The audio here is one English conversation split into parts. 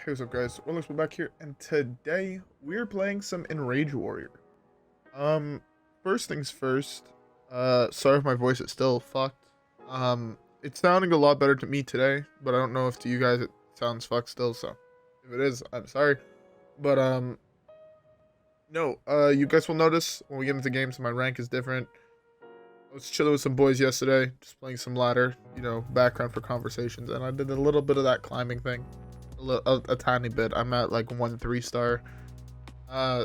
Hey, what's up guys, WhirlXbow back here, and today we're playing some Enrage Warrior. First things first, sorry if my voice is still fucked. It's sounding a lot better to me today, but I don't know if to you guys it sounds fucked still, so if it is, I'm sorry. But, no, you guys will notice when we get into games, my rank is different. I was chilling with some boys yesterday, just playing some ladder, you know, background for conversations, and I did a little bit of that climbing thing. A tiny bit. I'm at like 1 3-star.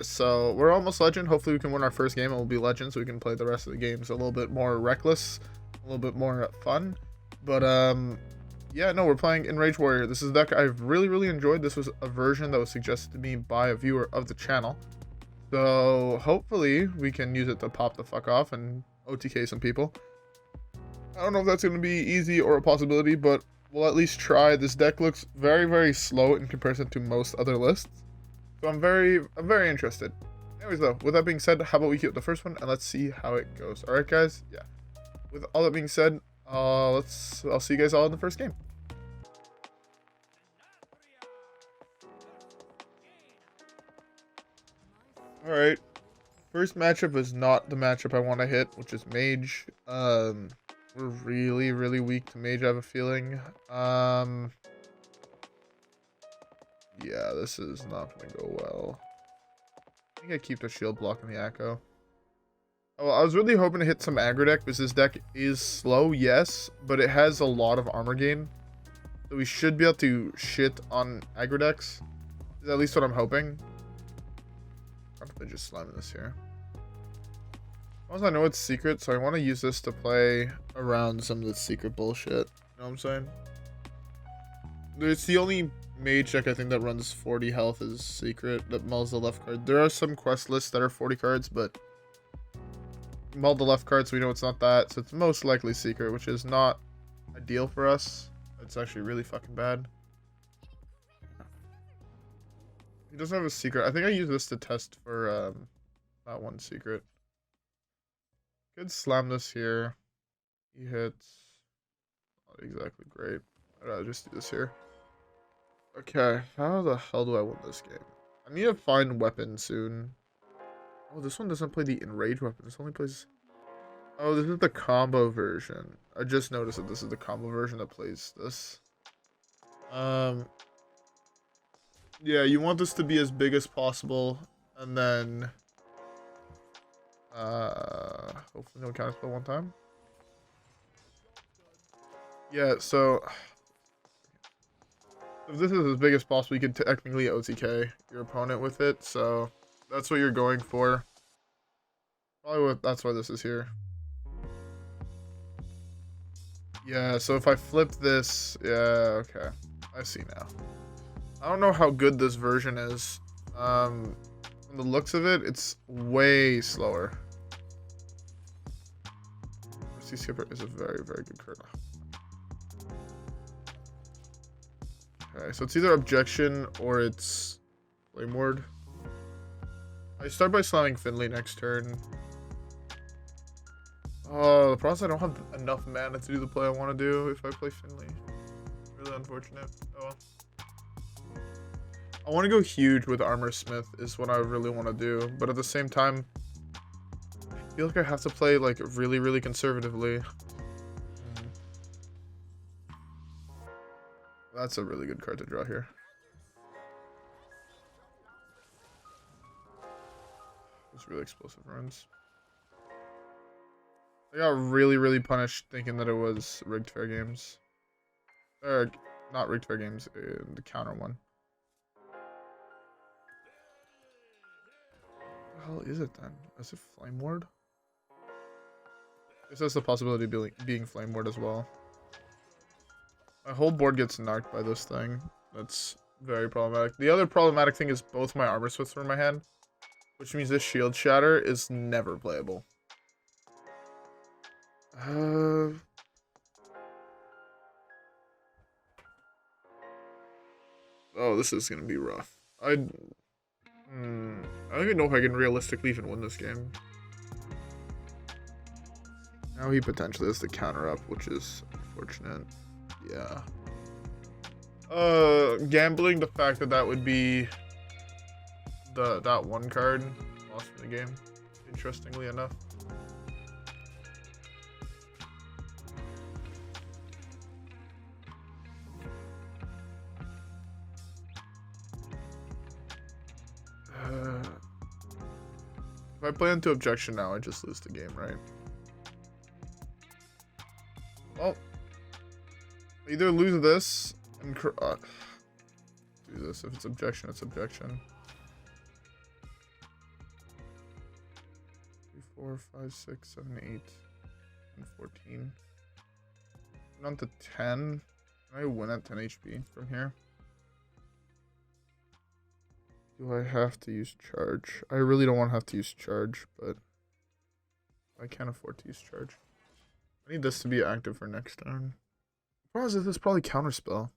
So we're almost legend. Hopefully we can win our first game and we'll be legend so we can play the rest of the games a little bit more reckless, a little bit more fun. But yeah, no, we're playing Enrage Warrior. This is a deck I've really enjoyed. This was a version that was suggested to me by a viewer of the channel. So hopefully we can use it to pop the fuck off and OTK some people. I don't know if that's going to be easy or a possibility, but we'll at least try. This deck looks very slow in comparison to most other lists, so I'm very interested. Anyways, though, with that being said, how about we keep the first one and let's see how it goes. All right, guys. Yeah. With all that being said, I'll see you guys all in the first game. All right. First matchup is not the matchup I want to hit, which is Mage. We're really weak to Mage, I have a feeling. Yeah, this is not gonna go well. I think I keep the shield blocking the Echo. Oh, I was really hoping to hit some aggro deck because this deck is slow, yes, but it has a lot of armor gain. So we should be able to shit on aggro decks. Is at least what I'm hoping. I'm probably just slamming this here. As I know it's secret, so I want to use this to play around some of the secret bullshit. You know what I'm saying? It's the only mage deck I think that runs 40 health is secret, that mulls the left card. There are some quest lists that are 40 cards, but mull the left card, so we know it's not that. So it's most likely secret, which is not ideal for us. It's actually really fucking bad. He doesn't have a secret. I think I use this to test for that one secret. Could slam this here. He hits. Not exactly great. I'd rather just do this here. Okay, how the hell do I win this game? I need to find weapons soon. Oh, this one doesn't play the Enrage weapon. This only plays... Oh, this is the combo version. I just noticed that this is the combo version that plays this. Yeah, you want this to be as big as possible, and then... hopefully no counterspell one time. Yeah, so if this is as big as possible, you could technically OTK your opponent with it, so that's what you're going for. Probably that's why this is here. Yeah, so if I flip this, yeah, okay. I see now. I don't know how good this version is. From the looks of it, it's way slower. Sea Skipper is a very good card. Okay, so it's either Objection or it's Flame Ward. I start by slamming Finley next turn. Oh, the problem is I don't have enough mana to do the play I want to do if I play Finley. Really unfortunate. Oh well. I want to go huge with Armorsmith is what I really want to do, but at the same time, I feel like I have to play like really conservatively. That's a really good card to draw here. It's really explosive runs. I got really punished thinking that it was rigged fair games. Or not rigged fair games, the counter one. What the hell is it then? Is it Flame Ward? I guess that's the possibility of being Flame Ward as well. My whole board gets knocked by this thing. That's very problematic. The other problematic thing is both my Armorsmiths are in my hand, which means this Shield Shatter is never playable. Oh, this is gonna be rough. I don't even know if I can realistically even win this game. Now he potentially has the counter up, which is unfortunate. Yeah. Gambling the fact that that would be that one card lost in the game, interestingly enough. If I play into objection now, I just lose the game, right? Well, either lose this and do this. If it's objection, it's objection. 3, 4, 5, 6, 7, 8, and 14. On to 10. Can I win at 10 HP from here? Do I have to use charge? I really don't want to have to use charge, but I can't afford to use charge. I need this to be active for next turn. The problem is that this is probably counterspell.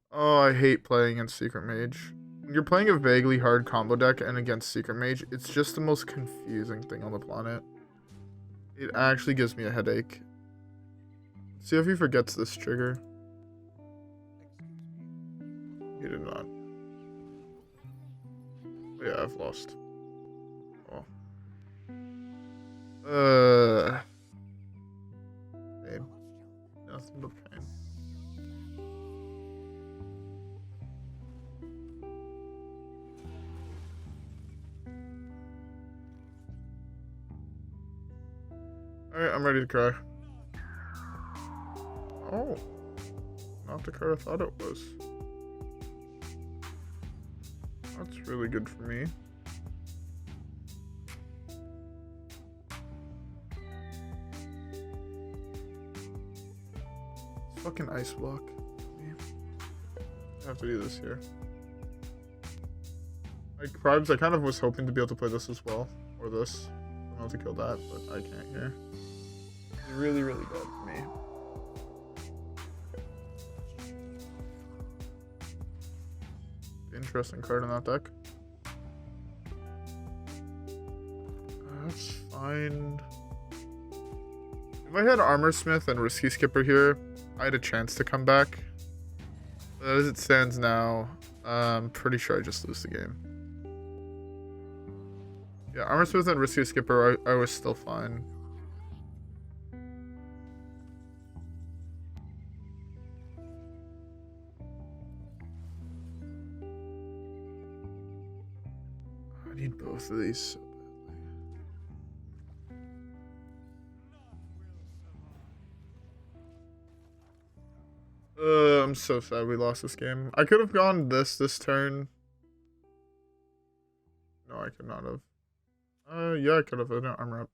Oh, I hate playing against Secret Mage. When you're playing a vaguely hard combo deck and against Secret Mage, it's just the most confusing thing on the planet. It actually gives me a headache. See if he forgets this trigger. He did not. Yeah, I've lost. Oh. Pain. Nothing but pain. Alright, I'm ready to cry. Oh. Not the card I thought it was. That's really good for me. It's fucking ice block. I have to do this here. Like Tribes, I kind of was hoping to be able to play this as well. Or this. I'm able to kill that, but I can't here. It's really, really bad for me. Interesting card in that deck. That's fine. If I had Armorsmith and Risky Skipper here, I had a chance to come back. But as it stands now, I'm pretty sure I just lose the game. Yeah, Armorsmith and Risky Skipper, I was still fine. I need both of these so badly. I'm so sad we lost this game. I could have gone this turn. No, I could not have. Yeah, I could have. I didn't armor up.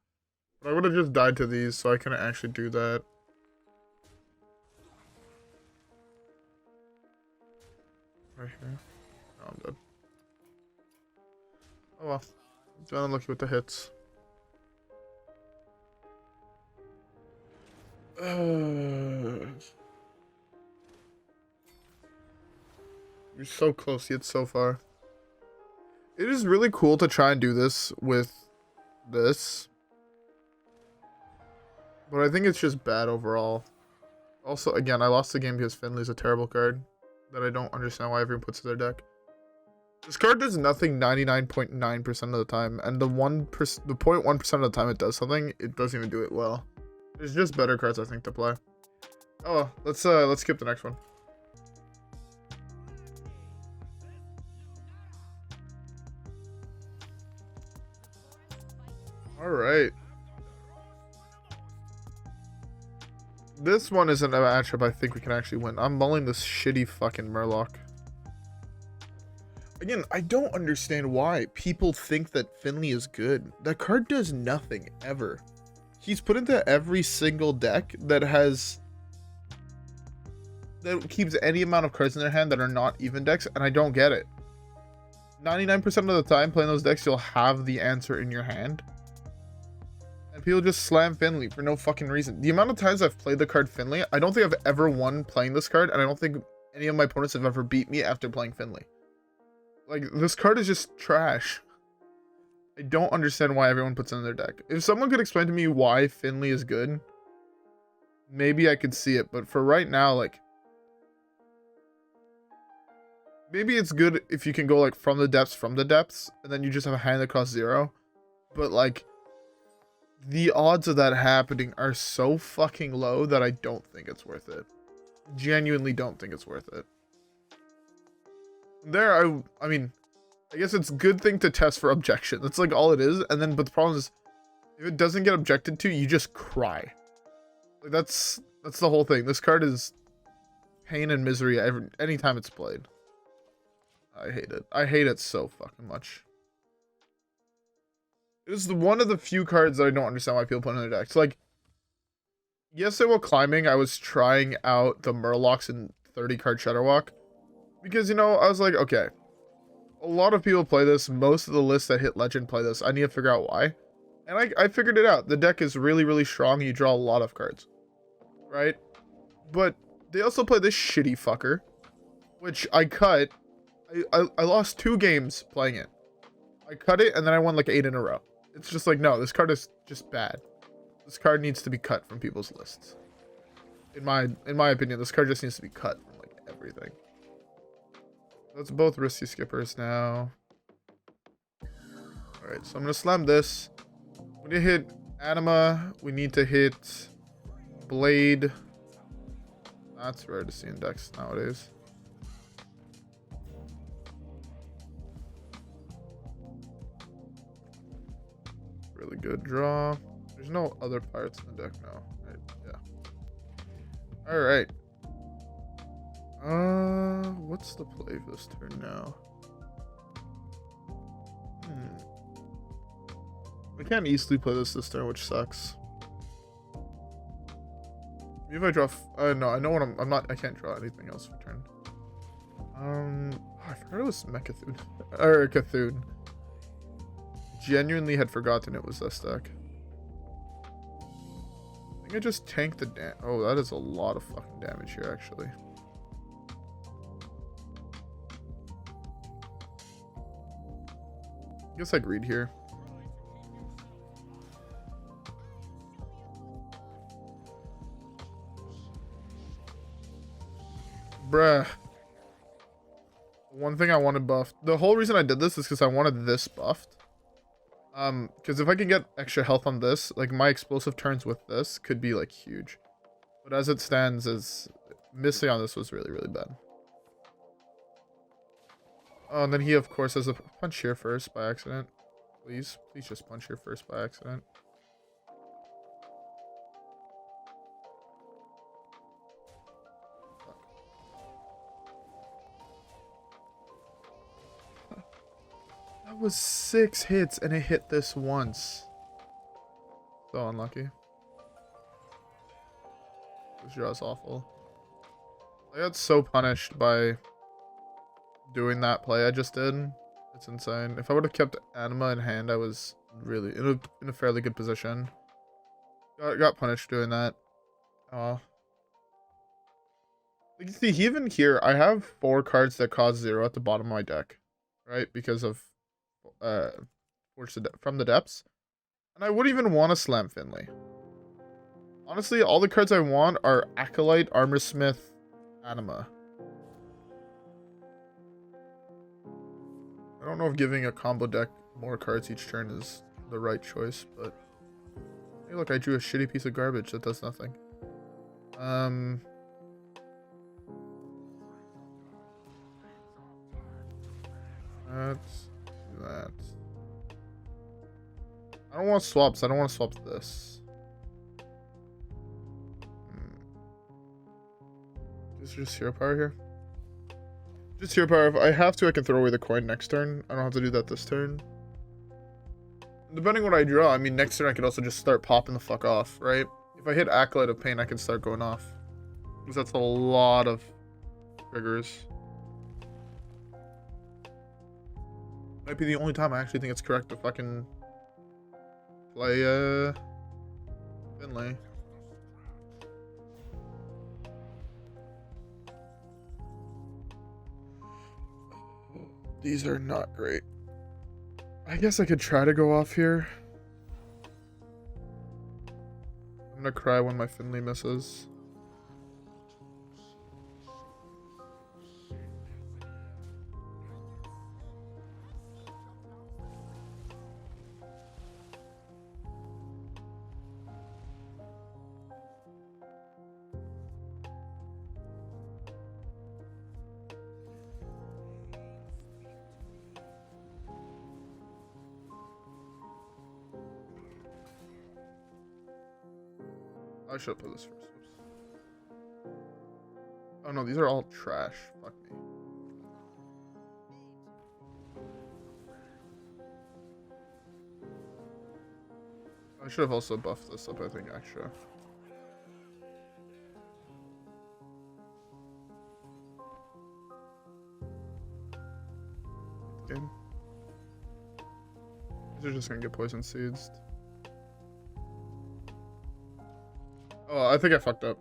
But I would have just died to these, so I couldn't actually do that. Right here. No, I'm dead. Oh well. I'm unlucky with the hits. You're so close yet so far. It is really cool to try and do this with this. But I think it's just bad overall. Also, again, I lost the game because Finley's a terrible card that I don't understand why everyone puts in their deck. This card does nothing 99.9% of the time, and the 0.1% of the time it does something, it doesn't even do it well. There's just better cards I think to play. Oh well, let's skip the next one. Alright. This one isn't a matchup I think we can actually win. I'm mulling this shitty fucking Murloc. Again, I don't understand why people think that Finley is good. That card does nothing, ever. He's put into every single deck that keeps any amount of cards in their hand that are not even decks, and I don't get it. 99% of the time playing those decks, you'll have the answer in your hand. And people just slam Finley for no fucking reason. The amount of times I've played the card Finley, I don't think I've ever won playing this card, and I don't think any of my opponents have ever beat me after playing Finley. Like, this card is just trash. I don't understand why everyone puts it in their deck. If someone could explain to me why Finley is good, maybe I could see it. But for right now, like, maybe it's good if you can go like from the depths, and then you just have a hand that costs 0. But like, the odds of that happening are so fucking low that I don't think it's worth it. Genuinely don't think it's worth it. I mean, I guess it's a good thing to test for objection. That's like all it is. And then, but the problem is, if it doesn't get objected to, you just cry. Like that's the whole thing. This card is pain and misery anytime it's played. I hate it. I hate it so fucking much. It is one of the few cards that I don't understand why people put in their decks. Like, yesterday while climbing, I was trying out the Murlocs and 30 card Shutterwalk. Because, you know, I was like, okay, a lot of people play this. Most of the lists that hit Legend play this. I need to figure out why. And I figured it out. The deck is really, really strong. You draw a lot of cards. Right? But they also play this shitty fucker. Which I cut. I lost 2 games playing it. I cut it and then I won like 8 in a row. It's just like, no, this card is just bad. This card needs to be cut from people's lists. In my opinion, this card just needs to be cut from like everything. That's both risky skippers now. Alright, so I'm gonna slam this. We need to hit Anima. We need to hit Blade. That's rare to see in decks nowadays. Really good draw. There's no other pirates in the deck now. Right? Yeah. Alright. What's the play for this turn now? I can't easily play this turn, which sucks. Maybe if I draw. No, I know what I'm not. I can't draw anything else for turn. I forgot it was Mechathoon or Cthulhu. Genuinely had forgotten it was this deck. I think I just tanked the damn. Oh, that is a lot of fucking damage here, actually. I guess I greed here. Bruh. One thing I wanted buffed. The whole reason I did this is because I wanted this buffed. Because if I can get extra health on this, like my explosive turns with this could be like huge. But as it stands, is missing on this was really, really bad. Oh, and then he of course has a punch here first by accident. Please just punch here first by accident. That was 6 hits and it hit this once. So unlucky. This draw is awful. I got so punished by doing that play I just did. It's insane. If I would have kept Anima in hand, I was really in a fairly good position. Got punished doing that. You can see, even here, I have 4 cards that cost 0 at the bottom of my deck, right? Because of from the depths. And I wouldn't even want to slam Finley. Honestly, all the cards I want are Acolyte, Armorsmith, Anima. I don't know if giving a combo deck more cards each turn is the right choice, but hey, look, I drew a shitty piece of garbage that does nothing. Let's do that. I don't want swaps. I don't want to swap this. Just hero power here. Just hero power. If I have to, I can throw away the coin next turn. I don't have to do that this turn. Depending on what I draw, I mean, next turn I could also just start popping the fuck off, right? If I hit Acolyte of Pain, I can start going off. Because that's a lot of triggers. Might be the only time I actually think it's correct to fucking play, Finley. These are not great. I guess I could try to go off here. I'm gonna cry when my Finley misses. I should have put this first. Oops. Oh no, these are all trash. Fuck me. I should have also buffed this up, I think, extra. Game. These are just gonna get poison seeds. Oh, I think I fucked up.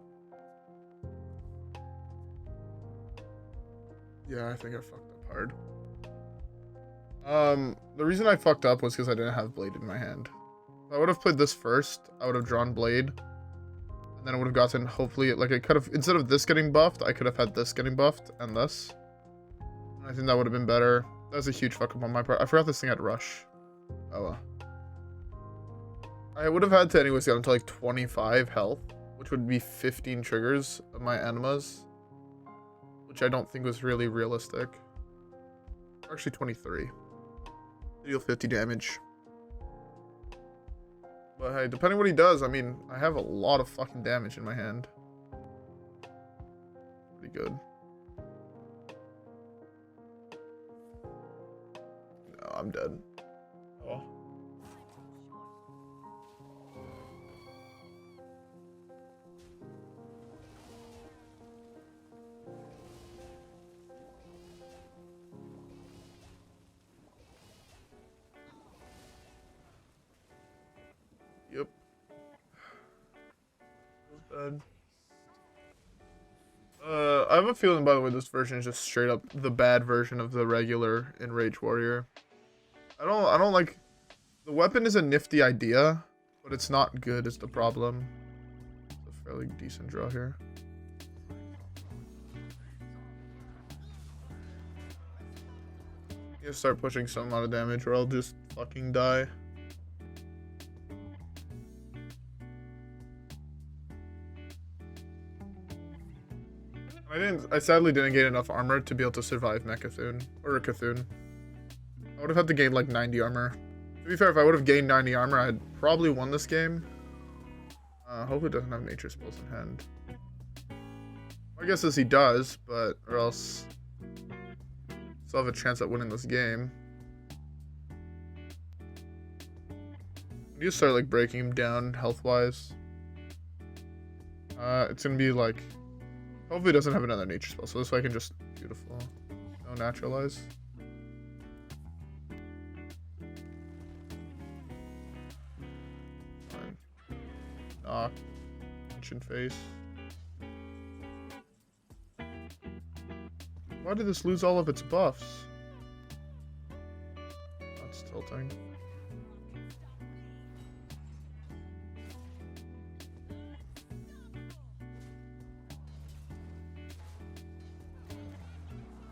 Yeah, I think I fucked up hard. The reason I fucked up was because I didn't have Blade in my hand. If I would have played this first, I would have drawn Blade. And then I would have gotten, hopefully, like, I could have, instead of this getting buffed, I could have had this getting buffed, and this. And I think that would have been better. That was a huge fuck up on my part. I forgot this thing had Rush. Oh well. I would have had to anyways get into like 25 health, which would be 15 triggers of my Animas, which I don't think was really realistic. Actually 23. Deal 50 damage. But hey, depending what he does, I mean, I have a lot of fucking damage in my hand. Pretty good. No, I'm dead. Oh. Yep. Bad. I have a feeling, by the way, this version is just straight up the bad version of the regular Enrage Warrior. I don't like... The weapon is a nifty idea, but it's not good is the problem. It's a fairly decent draw here. You start pushing some amount of damage or I'll just fucking die. I sadly didn't gain enough armor to be able to survive Mechathune, or a Cthulhu. I would have had to gain like 90 armor. To be fair, if I would have gained 90 armor, I'd probably won this game. Hopefully it doesn't have nature spells in hand. My guess is he does, but, or else still have a chance at winning this game. You just start like breaking him down health-wise. It's gonna be like, hopefully it doesn't have another nature spell, so this way I can just, beautiful, no naturalize. Fine. Knock. Ancient face. Why did this lose all of its buffs? That's tilting.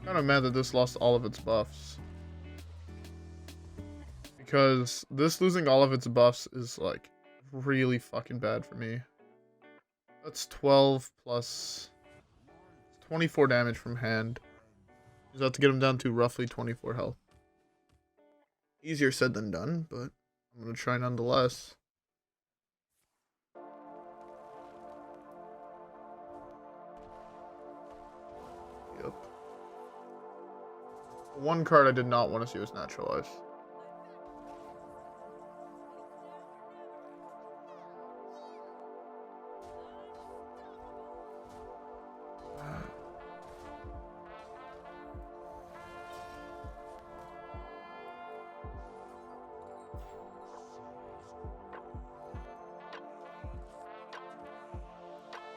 Kind of mad that this lost all of its buffs, because this losing all of its buffs is like really fucking bad for me. That's 12 plus 24 damage from hand. Just have to get him down to roughly 24 health. Easier said than done, but I'm gonna try nonetheless. Yep. One card I did not want to see was Naturalize.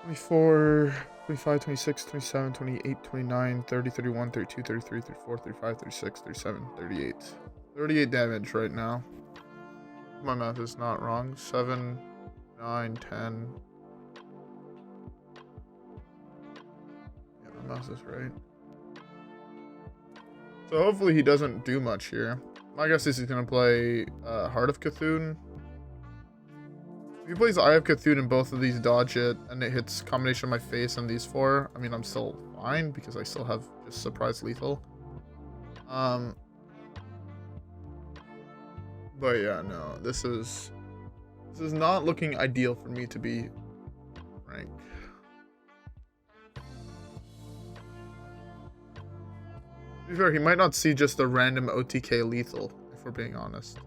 Twenty-four, 25, 26, 27, 28, 29, 30, 31, 32, 33, 34, 35, 36, 37, 38. 38 damage right now. My math is not wrong. 7, 9, 10. Yeah, my math is right. So hopefully he doesn't do much here. My guess is he's going to play Heart of Cthulhu. If he plays Eye of Cthulhu and both of these dodge it, and it hits combination of my face and these four, I mean, I'm still fine, because I still have just surprise lethal. But yeah, no, this is not looking ideal for me to be To be fair, he might not see just a random OTK lethal, if we're being honest.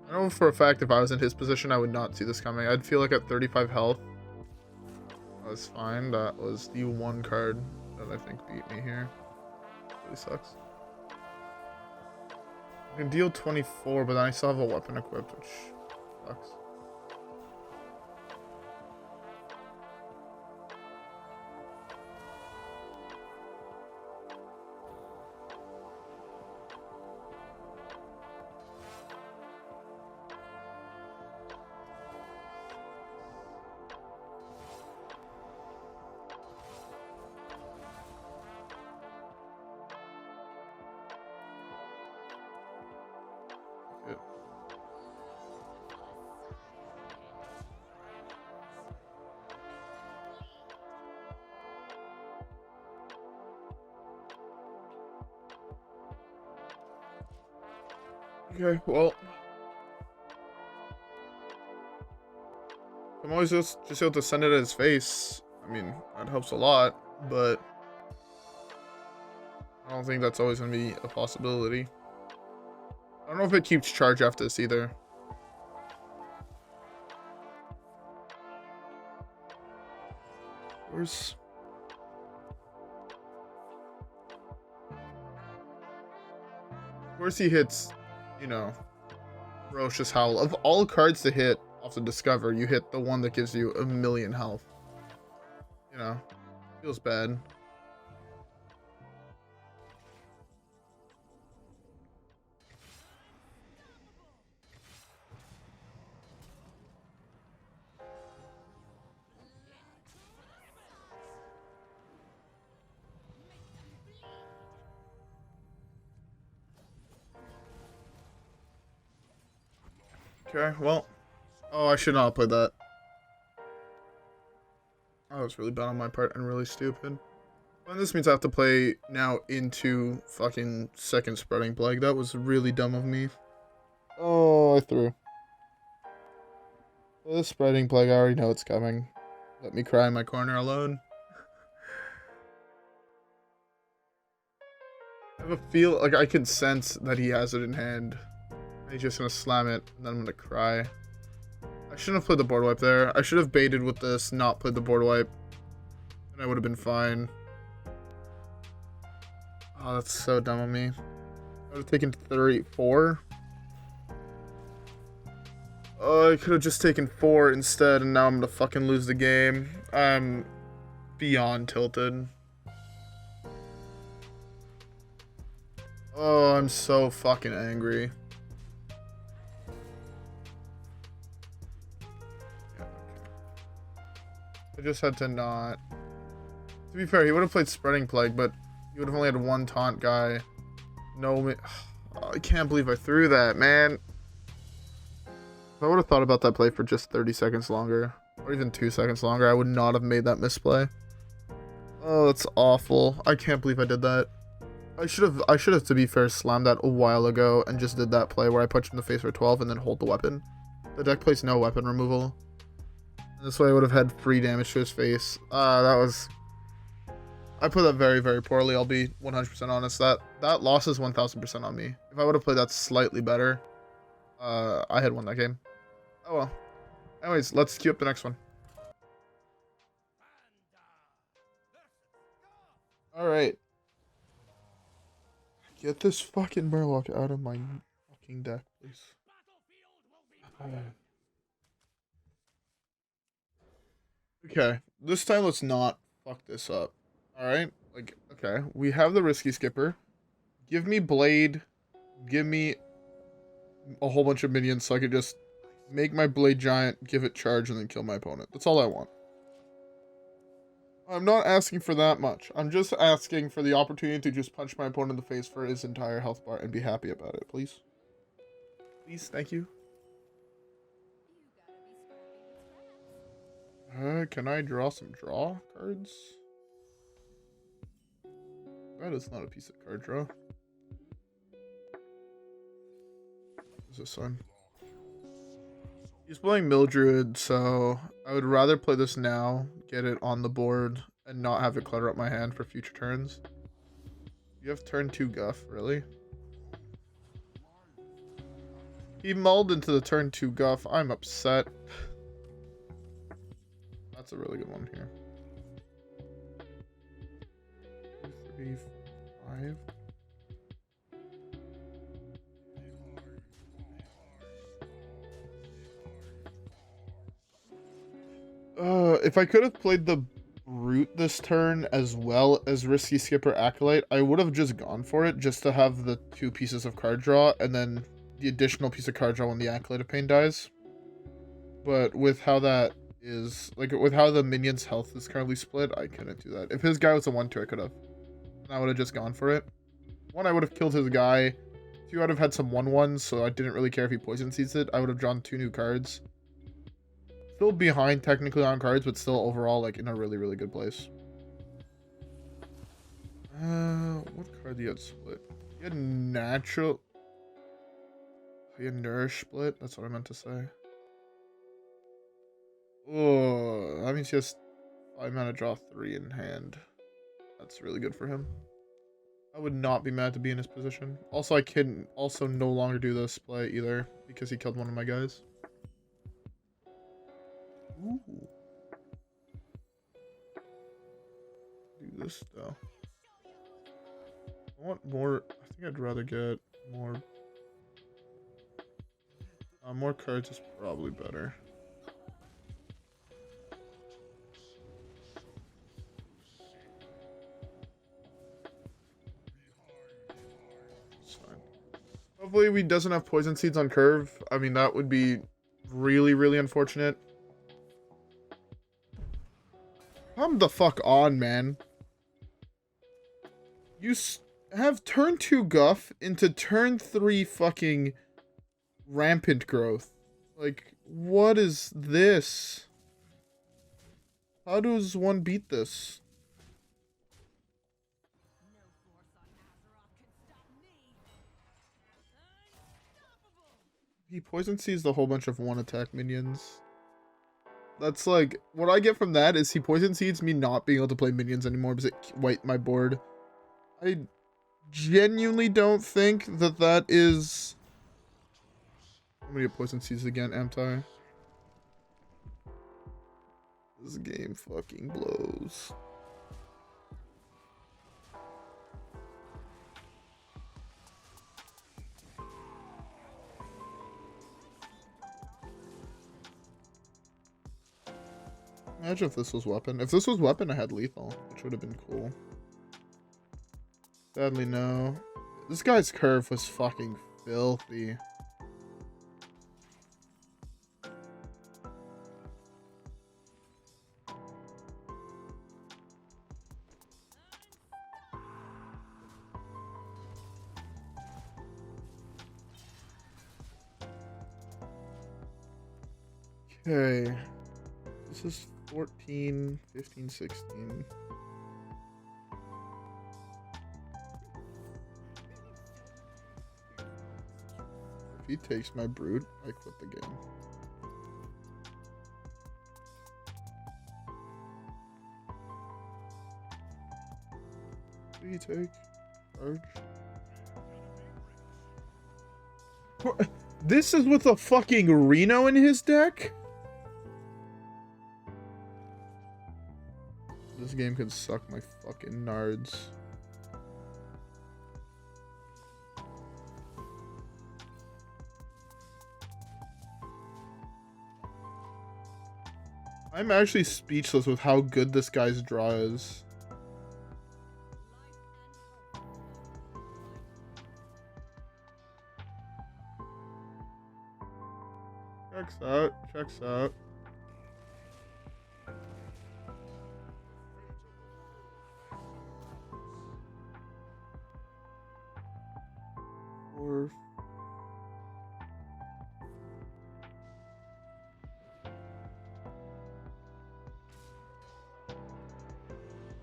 I know for a fact if I was in his position, I would not see this coming. I'd feel like at 35 health, that was fine. That was the one card that I think beat me here. Really sucks. I can deal 24, but then I still have a weapon equipped, which sucks. Okay, well, I'm always just able to send it at his face. I mean, that helps a lot, but I don't think that's always going to be a possibility. I don't know if it keeps charge after this either. Where's... he hits, you know, Ferocious Howl. Of all cards to hit off the Discover, you hit the one that gives you 1,000,000 health. You know, feels bad. Okay, well. Oh, I should not have played that. That was really bad on my part and really stupid. And this means I have to play now into fucking second Spreading Plague. That was really dumb of me. Oh, I threw. The Spreading Plague, I already know it's coming. Let me cry in my corner alone. I have a feel, like I can sense that he has it in hand. He's just gonna slam it, and then I'm gonna cry. I shouldn't have played the board wipe there. I should have baited with this, not played the board wipe. And I would have been fine. Oh, that's so dumb of me. I would have taken 4. Oh, I could have just taken 4 instead, and now I'm gonna fucking lose the game. I'm beyond tilted. Oh, I'm so fucking angry. I just had to not. To be fair, he would have played Spreading Plague, but he would have only had one taunt guy. No, oh, I can't believe I threw that, man. If I would have thought about that play for just 30 seconds longer, or even 2 seconds longer, I would not have made that misplay. Oh, that's awful. I can't believe I did that. I should have, to be fair, slammed that a while ago and just did that play where I punch him in the face for 12 and then hold the weapon. The deck plays no weapon removal. This way I would have had free damage to his face. That was... I put that very, very poorly. I'll be 100% honest. That loss is 1000% on me. If I would have played that slightly better, I had won that game. Oh well. Anyways, let's queue up the next one. Alright. Get this fucking Murloc out of my fucking deck, please. Okay, this time let's not fuck this up. Alright? Like, okay, we have the Risky Skipper. Give me Blade. Give me a whole bunch of minions so I can just make my Blade Giant, give it charge, and then kill my opponent. That's all I want. I'm not asking for that much. I'm just asking for the opportunity to just punch my opponent in the face for his entire health bar and be happy about it, please. Please, thank you. Can I draw some draw cards? That is not a piece of card draw. What's this one? He's playing Mildred, so I would rather play this now, get it on the board, and not have it clutter up my hand for future turns. You have turn 2 guff, really? He mulled into the turn 2 guff. I'm upset. That's a really good one here. 2, 3, 5. If I could have played the Brute this turn as well as Risky Skipper Acolyte, I would have just gone for it just to have the 2 pieces of card draw and then the additional piece of card draw when the Acolyte of Pain dies. But with how that is, like, with how the minion's health is currently split, I couldn't do that. If his guy was a 1-2, I could have. And I would have just gone for it. 1, I would have killed his guy. 2, I would have had some 1-1s, so I didn't really care if he poison seeds it. I would have drawn 2 new cards. Still behind technically on cards, but still overall like in a really, really good place. What card do you have split? You had natural. You had nourish split. That's what I meant to say. Oh, that means he has 5 mana, draw 3 in hand. That's really good for him. I would not be mad to be in his position. Also, I can also no longer do this play either because he killed one of my guys. Ooh. Do this though. I want more. I think I'd rather get more. More cards is probably better. It's fine. Hopefully, we doesn't have poison seeds on curve. I mean, that would be really, really unfortunate. Come the fuck on, man. You have turn 2 guff into turn 3 fucking rampant growth. Like, what is this? How does one beat this? He poison sees the whole bunch of 1-attack minions. That's like, what I get from that is he poison seeds me not being able to play minions anymore because it wiped my board. I genuinely don't think that that is... I'm gonna get poison seeds again, Amtai. This game fucking blows. Imagine if this was weapon. If this was weapon, I had lethal, which would have been cool. Sadly, no. This guy's curve was fucking filthy. Okay. This is 14, 15, 16. If he takes my Brute, I quit the game. Did he take charge? This is with a fucking Reno in his deck? This game could suck my fucking nards. I'm actually speechless with how good this guy's draw is. Checks out, checks out. Or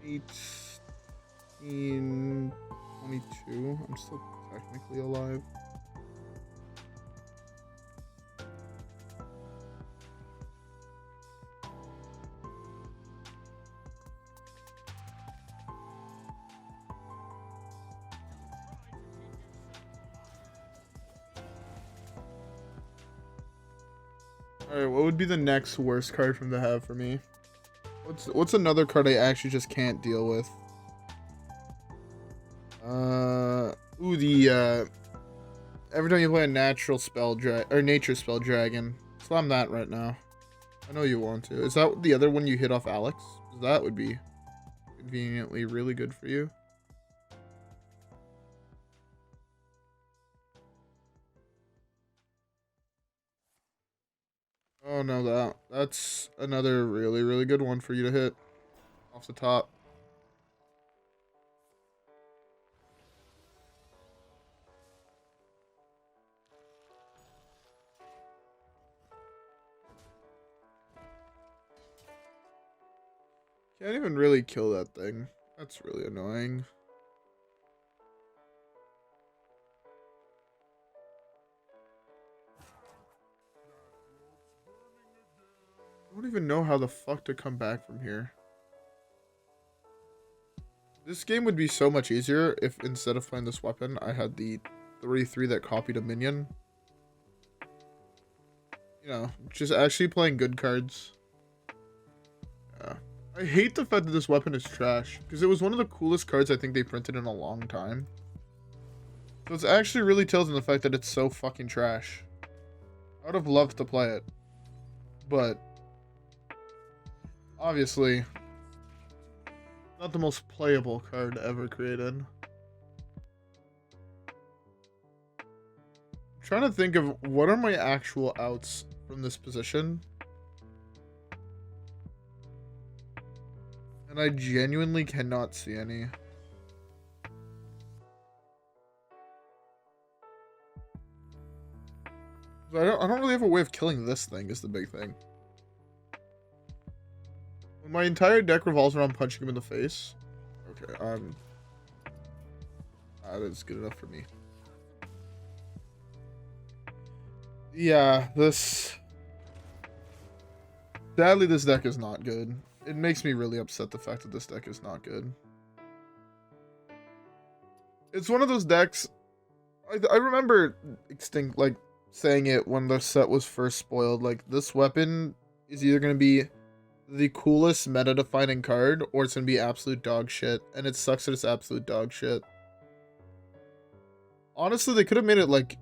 18, 22. I'm still technically alive. Alright, what would be the next worst card from the have for me? What's another card I actually just can't deal with? Ooh, every time you play a nature spell dragon. Slam that right now. I know you want to. Is that the other one you hit off Alex? That would be conveniently really good for you. Oh no, that's another really, really good one for you to hit off the top. Can't even really kill that thing. That's really annoying. I don't even know how the fuck to come back from here. This game would be so much easier if instead of playing this weapon, I had the 3/3 that copied a minion. You know, just actually playing good cards. Yeah. I hate the fact that this weapon is trash, because it was one of the coolest cards I think they printed in a long time. So it's actually really tilting the fact that it's so fucking trash. I would have loved to play it. But obviously, not the most playable card ever created. I'm trying to think of what are my actual outs from this position. And I genuinely cannot see any. I don't really have a way of killing this thing is the big thing. When my entire deck revolves around punching him in the face. Okay, that is good enough for me. Yeah, sadly this deck is not good. It makes me really upset the fact that this deck is not good. It's one of those decks I remember saying it when the set was first spoiled, like this weapon is either going to be the coolest meta defining card or it's going to be absolute dog shit, and it sucks that it's absolute dog shit. Honestly, they could have made it like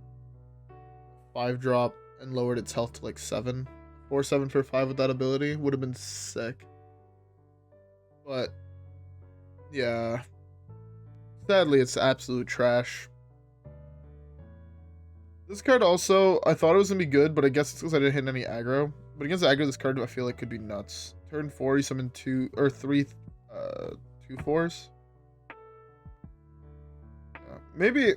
5-drop and lowered its health to like 7 or 7 for 5 with that ability. Would have been sick. But yeah, sadly it's absolute trash. This card also, I thought it was going to be good, but I guess it's because I didn't hit any aggro. But against aggro, this card I feel like could be nuts. Turn 4, you summon 3 2/4s. Maybe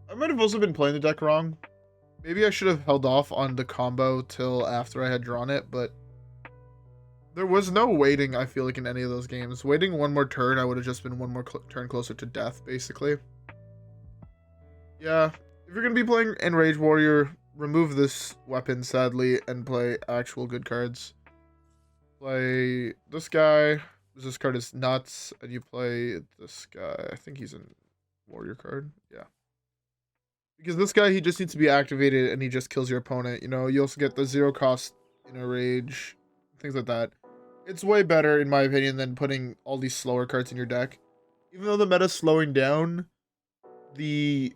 I might have also been playing the deck wrong. Maybe I should have held off on the combo till after I had drawn it, but there was no waiting, I feel like, in any of those games. Waiting one more turn, I would have just been one more turn closer to death, basically. Yeah. If you're going to be playing Enrage Warrior, remove this weapon, sadly, and play actual good cards. Play this guy. This card is nuts. And you play this guy. I think he's a warrior card. Yeah. Because this guy, he just needs to be activated and he just kills your opponent. You know, you also get the 0 cost Enrage, things like that. It's way better, in my opinion, than putting all these slower cards in your deck. Even though the meta's slowing down, the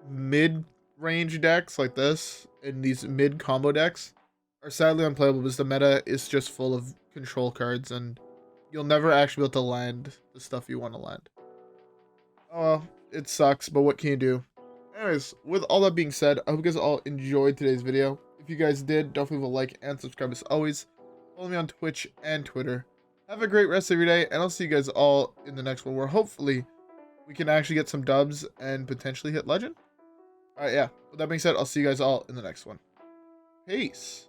mid-range decks like this and these mid-combo decks are sadly unplayable because the meta is just full of control cards and you'll never actually be able to land the stuff you want to land. Oh well, it sucks, but what can you do? Anyways, with all that being said, I hope you guys all enjoyed today's video. If you guys did, don't forget to like and subscribe as always. Follow me on Twitch and Twitter. Have a great rest of your day, and I'll see you guys all in the next one where hopefully we can actually get some dubs and potentially hit Legend. Alright, yeah. With that being said, I'll see you guys all in the next one. Peace.